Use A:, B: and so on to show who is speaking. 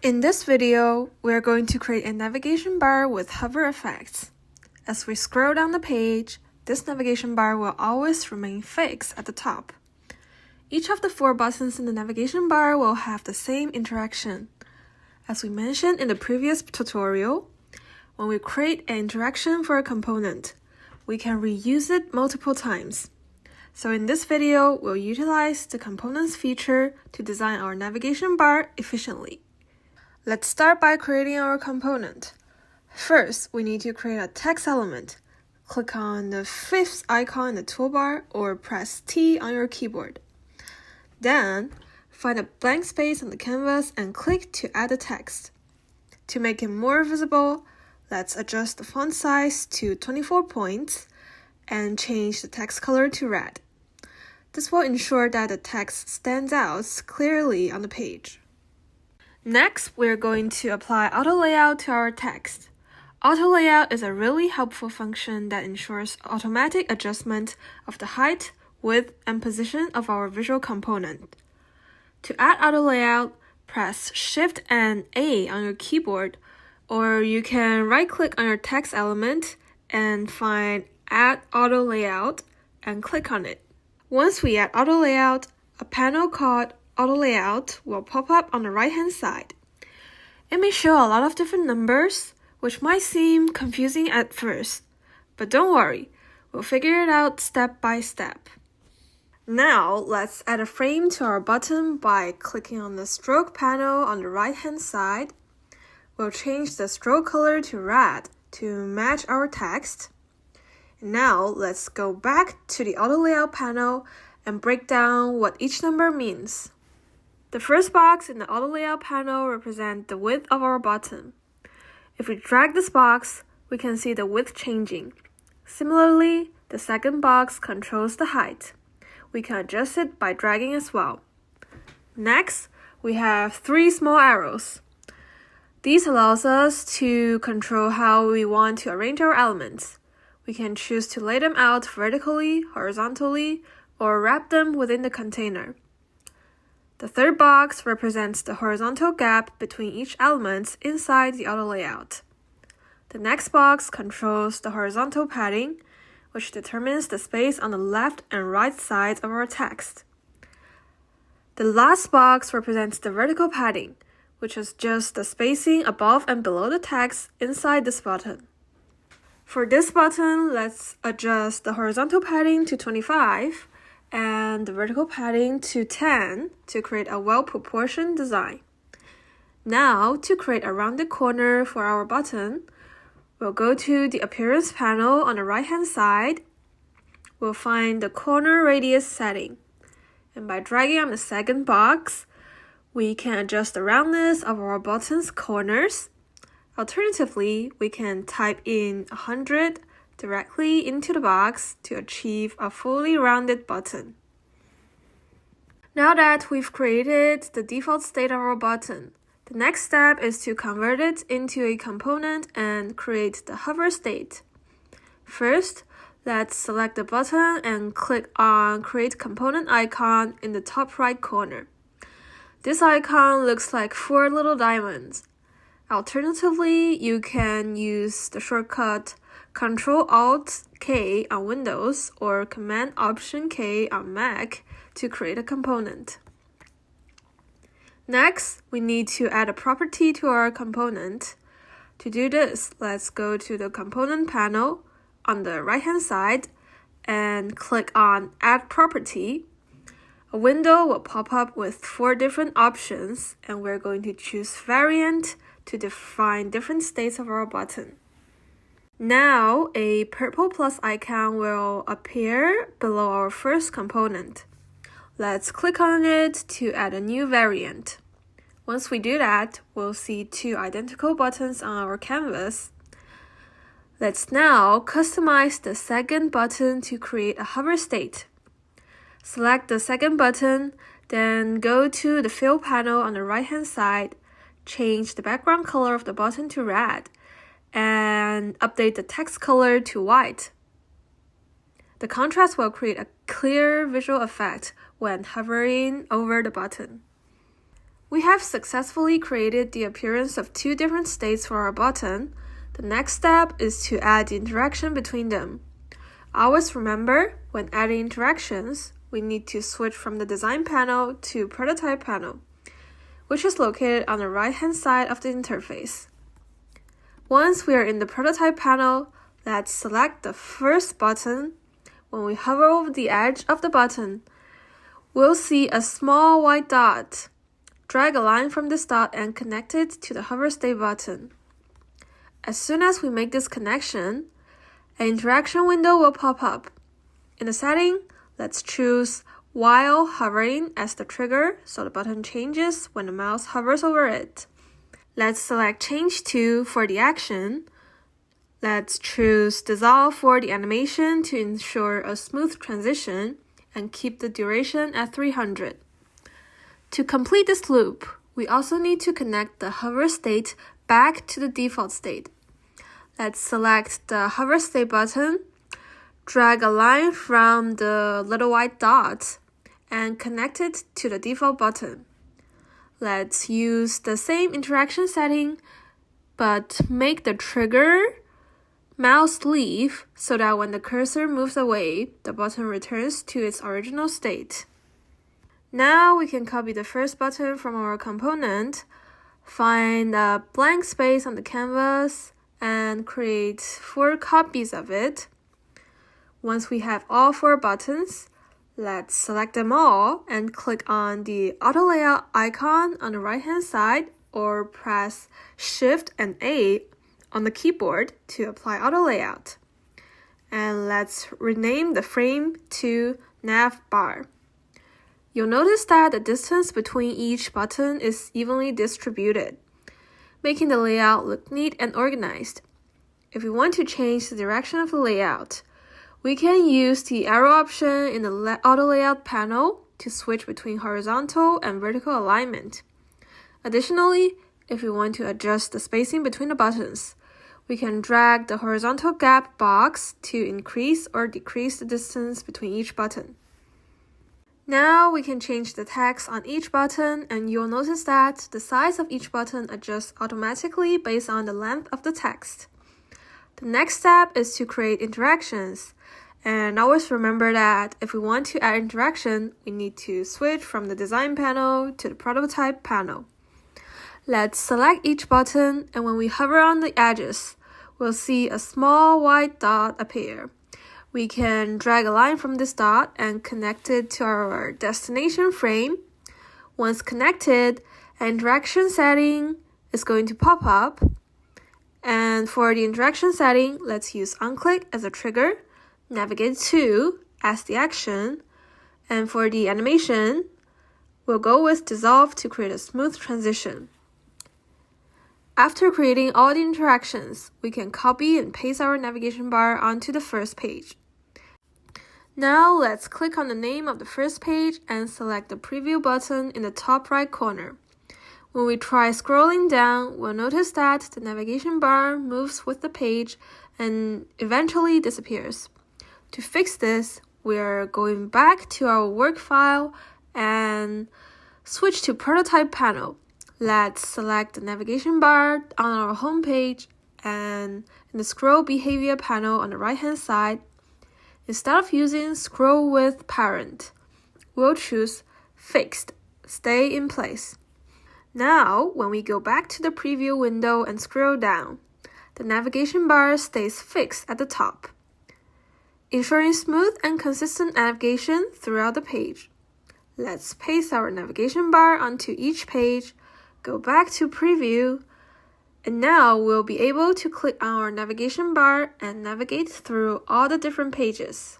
A: In this video, we're going to create a navigation bar with hover effects. As we scroll down the page, this navigation bar will always remain fixed at the top. Each of the 4 buttons in the navigation bar will have the same interaction. As we mentioned in the previous tutorial, when we create an interaction for a component, we can reuse it multiple times. So in this video, we'll utilize the components feature to design our navigation bar efficiently. Let's start by creating our component. First, we need to create a text element. Click on the 5th icon in the toolbar or press T on your keyboard. Then, find a blank space on the canvas and click to add the text. To make it more visible, let's adjust the font size to 24 points and change the text color to red. This will ensure that the text stands out clearly on the page. Next, we're going to apply auto layout to our text. Auto layout is a really helpful function that ensures automatic adjustment of the height, width, and position of our visual component. To add auto layout, press Shift and A on your keyboard, or you can right-click on your text element and find Add Auto Layout and click on it. Once we add auto layout, a panel called Auto Layout will pop up on the right-hand side. It may show a lot of different numbers, which might seem confusing at first, but don't worry, we'll figure it out step by step. Now, let's add a frame to our button by clicking on the stroke panel on the right-hand side. We'll change the stroke color to red to match our text. Now, let's go back to the auto layout panel and break down what each number means. The first box in the auto layout panel represents the width of our button. If we drag this box, we can see the width changing. Similarly, the second box controls the height. We can adjust it by dragging as well. Next, we have 3 small arrows. These allows us to control how we want to arrange our elements. We can choose to lay them out vertically, horizontally, or wrap them within the container. The third box represents the horizontal gap between each element inside the auto layout. The next box controls the horizontal padding, which determines the space on the left and right sides of our text. The last box represents the vertical padding, which is just the spacing above and below the text inside this button. For this button, let's adjust the horizontal padding to 25 and the vertical padding to 10 to create a well-proportioned design. Now, to create a rounded corner for our button, we'll go to the Appearance panel on the right-hand side. We'll find the Corner Radius setting. And by dragging on the second box, we can adjust the roundness of our button's corners. Alternatively, we can type in 100 directly into the box to achieve a fully rounded button. Now that we've created the default state of our button, the next step is to convert it into a component and create the hover state. First, let's select the button and click on Create Component icon in the top right corner. This icon looks like 4 little diamonds. Alternatively, you can use the shortcut Ctrl-Alt-K on Windows or Command-Option-K on Mac to create a component. Next, we need to add a property to our component. To do this, let's go to the Component panel on the right-hand side and click on Add Property. A window will pop up with 4 different options, and we're going to choose Variant to define different states of our button. Now, a purple plus icon will appear below our first component. Let's click on it to add a new variant. Once we do that, we'll see 2 identical buttons on our canvas. Let's now customize the second button to create a hover state. Select the second button, then go to the Fill panel on the right-hand side, change the background color of the button to red, and update the text color to white. The contrast will create a clear visual effect when hovering over the button. We have successfully created the appearance of two different states for our button. The next step is to add the interaction between them. Always remember, when adding interactions, we need to switch from the design panel to prototype panel, which is located on the right-hand side of the interface. Once we are in the prototype panel, let's select the first button. When we hover over the edge of the button, we'll see a small white dot. Drag a line from this dot and connect it to the hover state button. As soon as we make this connection, an interaction window will pop up. In the setting, let's choose while hovering as the trigger so the button changes when the mouse hovers over it. Let's select Change To for the action. Let's choose Dissolve for the animation to ensure a smooth transition and keep the duration at 300. To complete this loop, we also need to connect the hover state back to the default state. Let's select the hover state button, drag a line from the little white dot, and connect it to the default button. Let's use the same interaction setting, but make the trigger mouse leave so that when the cursor moves away, the button returns to its original state. Now we can copy the first button from our component, find a blank space on the canvas, and create 4 copies of it. Once we have all 4 buttons, let's select them all and click on the auto layout icon on the right-hand side or press Shift and A on the keyboard to apply auto layout. And let's rename the frame to nav bar. You'll notice that the distance between each button is evenly distributed, making the layout look neat and organized. If we want to change the direction of the layout, we can use the arrow option in the auto layout panel to switch between horizontal and vertical alignment. Additionally, if we want to adjust the spacing between the buttons, we can drag the horizontal gap box to increase or decrease the distance between each button. Now we can change the text on each button, and you'll notice that the size of each button adjusts automatically based on the length of the text. The next step is to create interactions. And always remember that if we want to add interaction, we need to switch from the design panel to the prototype panel. Let's select each button, and when we hover on the edges, we'll see a small white dot appear. We can drag a line from this dot and connect it to our destination frame. Once connected, an interaction setting is going to pop up. And for the interaction setting, let's use onClick as a trigger, navigate to as the action, and for the animation, we'll go with Dissolve to create a smooth transition. After creating all the interactions, we can copy and paste our navigation bar onto the first page. Now let's click on the name of the first page and select the preview button in the top right corner. When we try scrolling down, we'll notice that the navigation bar moves with the page and eventually disappears. To fix this, we're going back to our work file and switch to prototype panel. Let's select the navigation bar on our home page, and in the scroll behavior panel on the right-hand side, instead of using scroll with parent, we'll choose fixed, stay in place. Now, when we go back to the preview window and scroll down, the navigation bar stays fixed at the top, ensuring smooth and consistent navigation throughout the page. Let's paste our navigation bar onto each page, go back to preview, and now we'll be able to click on our navigation bar and navigate through all the different pages.